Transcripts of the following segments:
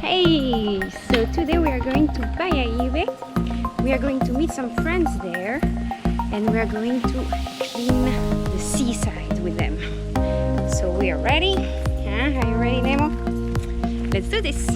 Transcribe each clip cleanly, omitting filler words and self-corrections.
Hey, so today we are going to Bayahibe. We are going to meet some friends there and we are going to clean the seaside with them. So we are ready. Are you ready, Nemo? Let's do this.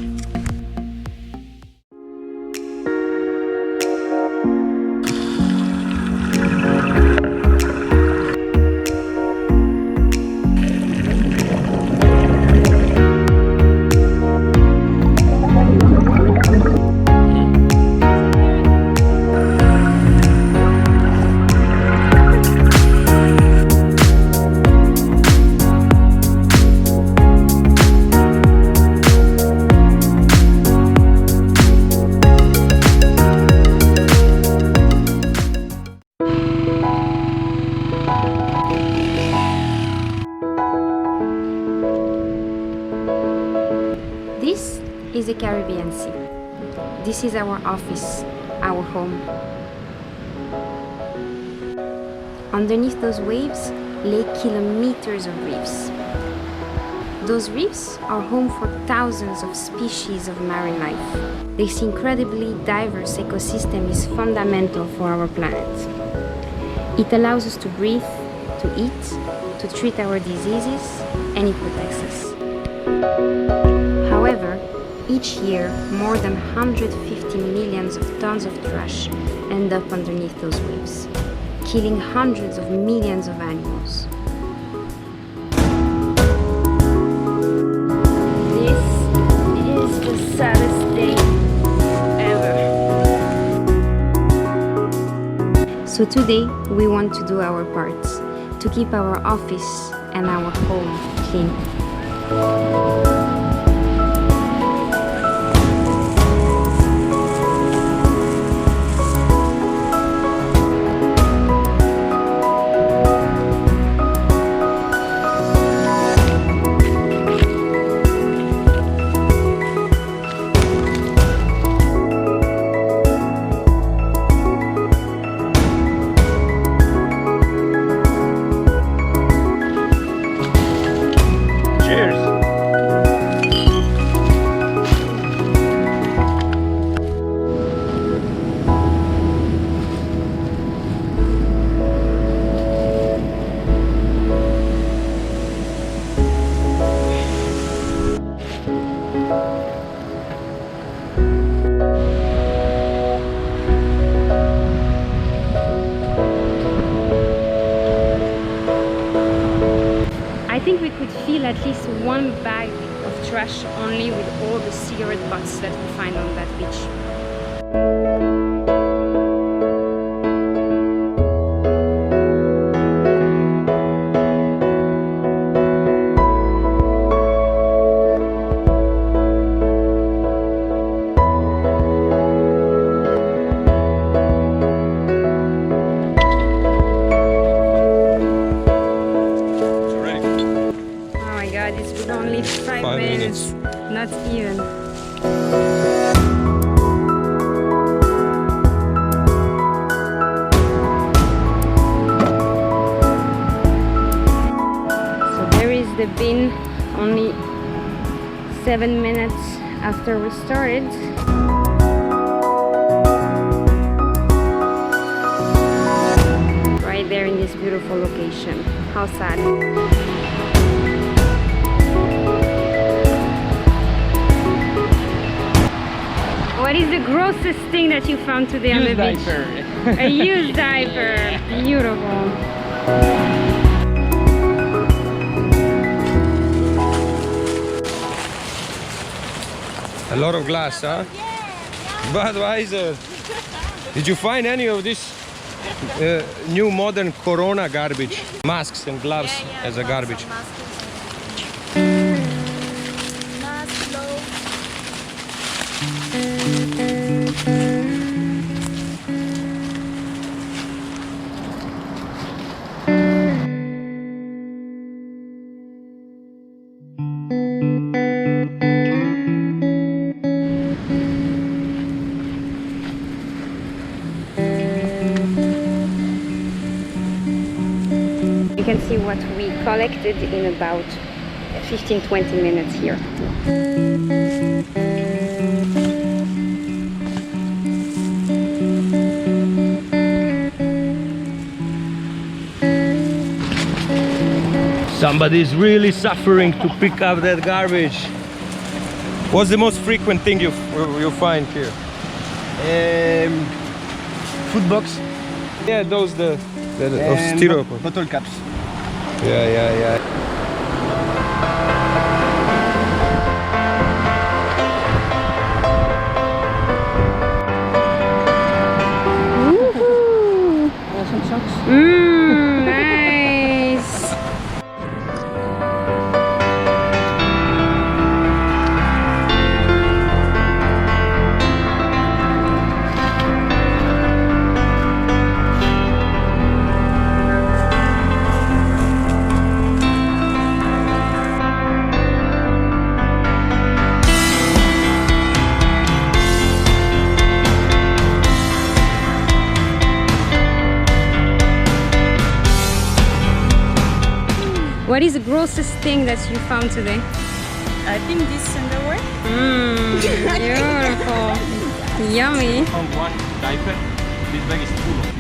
This is the Caribbean Sea. This is our office, our home. Underneath those waves lay kilometers of reefs. Those reefs are home for thousands of species of marine life. This incredibly diverse ecosystem is fundamental for our planet. It allows us to breathe, to eat, to treat our diseases, and it protects us. However, each year, more than 150 million tons of trash end up underneath those waves, killing hundreds of millions of animals. This is the saddest day ever. So today, we want to do our part to keep our office and our home clean. I think we could fill at least one bag of trash only with all the cigarette butts that we find on that beach. This was only 5 minutes, not even. So there is the bin, only 7 minutes after we started. Right there in this beautiful location. How sad. What is the grossest thing that you found today on the beach? A used diaper. Beautiful. A lot of glass, huh? Budweiser. Did you find any of this new modern Corona garbage? Masks and gloves as a garbage. can see what we collected in about 15-20 minutes here. Somebody's really suffering to pick up that garbage. What's the most frequent thing you find here? Food box. Yeah, those of styrofoam. Bottle caps. Yeah. Some socks. Nice. What is the grossest thing that you found today? I think this underwear. Beautiful. Yummy. Found one diaper. This bag is full of